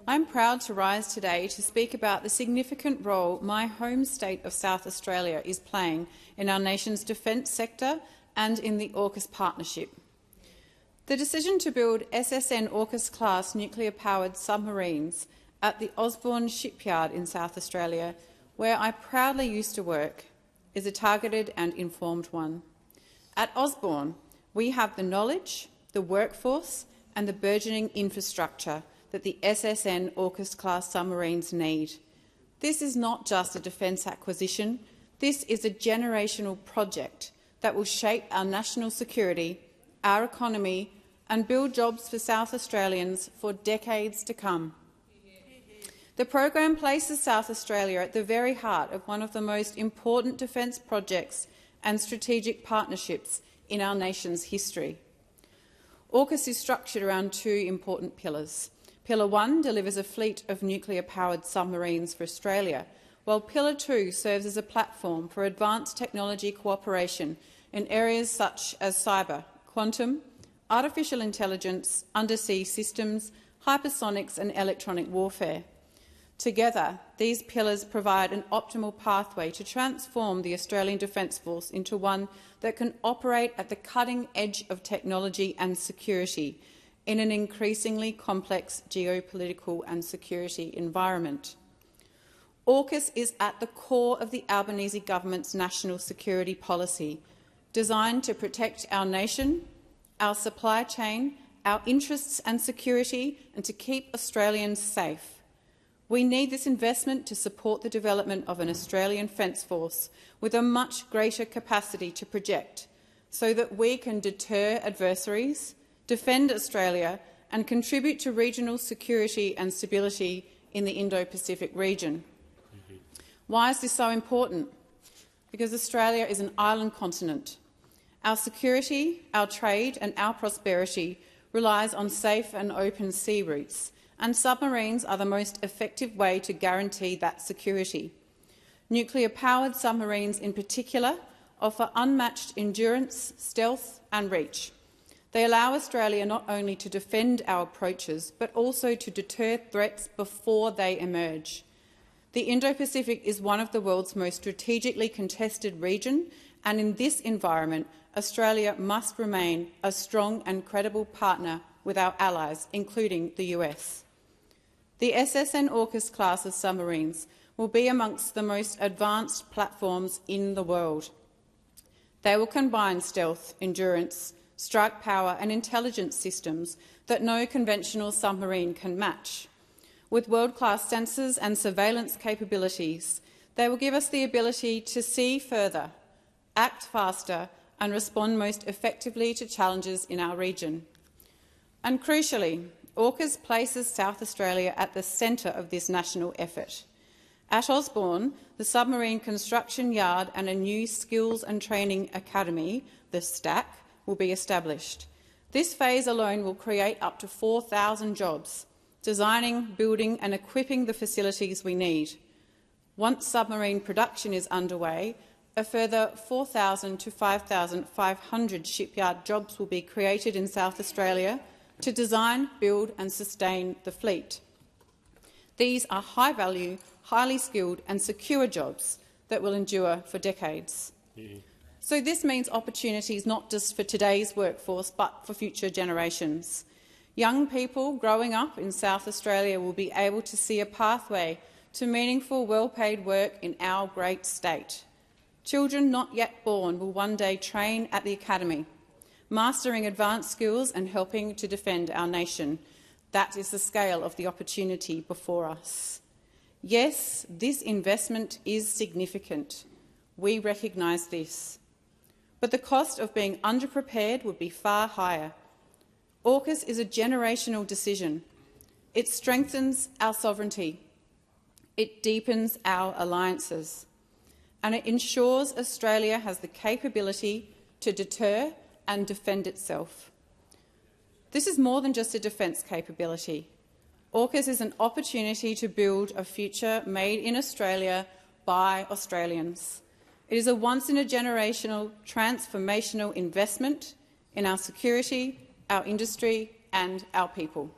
I'm proud to rise today to speak about the significant role my home state of South Australia is playing in our nation's defence sector and in the AUKUS partnership. The decision to build SSN-AUKUS-class nuclear-powered submarines at the Osborne shipyard in South Australia, where I proudly used to work, is a targeted and informed one. At Osborne, we have the knowledge, the workforce and the burgeoning infrastructure that the SSN-AUKUS-class submarines need. This is not just a defence acquisition. This is a generational project that will shape our national security, our economy and build jobs for South Australians for decades to come. The program places South Australia at the very heart of one of the most important defence projects and strategic partnerships in our nation's history. AUKUS is structured around two important pillars. Pillar 1 delivers a fleet of nuclear-powered submarines for Australia, while Pillar 2 serves as a platform for advanced technology cooperation in areas such as cyber, quantum, artificial intelligence, undersea systems, hypersonics and electronic warfare. Together, these pillars provide an optimal pathway to transform the Australian Defence Force into one that can operate at the cutting edge of technology and security in an increasingly complex geopolitical and security environment. AUKUS is at the core of the Albanese government's national security policy, designed to protect our nation, our supply chain, our interests and security, and to keep Australians safe. We need this investment to support the development of an Australian Defence Force with a much greater capacity to project, so that we can deter adversaries, defend Australia and contribute to regional security and stability in the Indo-Pacific region. Why is this so important? Because Australia is an island continent. Our security, our trade and our prosperity relies on safe and open sea routes, and submarines are the most effective way to guarantee that security. Nuclear-powered submarines in particular offer unmatched endurance, stealth and reach. They allow Australia not only to defend our approaches, but also to deter threats before they emerge. The Indo-Pacific is one of the world's most strategically contested regions, and in this environment, Australia must remain a strong and credible partner with our allies, including the US. The SSN-AUKUS class of submarines will be amongst the most advanced platforms in the world. They will combine stealth, endurance, strike power and intelligence systems that no conventional submarine can match. With world-class sensors and surveillance capabilities, they will give us the ability to see further, act faster and respond most effectively to challenges in our region. And crucially, AUKUS places South Australia at the centre of this national effort. At Osborne, the submarine construction yard and a new skills and training academy, the STAC, will be established. This phase alone will create up to 4,000 jobs, designing, building and equipping the facilities we need. Once submarine production is underway, a further 4,000 to 5,500 shipyard jobs will be created in South Australia to design, build and sustain the fleet. These are high-value, highly skilled and secure jobs that will endure for decades. So this means opportunities not just for today's workforce but for future generations. Young people growing up in South Australia will be able to see a pathway to meaningful, well-paid work in our great state. Children not yet born will one day train at the academy, mastering advanced skills and helping to defend our nation. That is the scale of the opportunity before us. Yes, this investment is significant. We recognise this. But the cost of being underprepared would be far higher. AUKUS is a generational decision. It strengthens our sovereignty. It deepens our alliances. And it ensures Australia has the capability to deter and defend itself. This is more than just a defence capability. AUKUS is an opportunity to build a future made in Australia by Australians. It is a once-in-a-generational, transformational investment in our security, our industry and our people.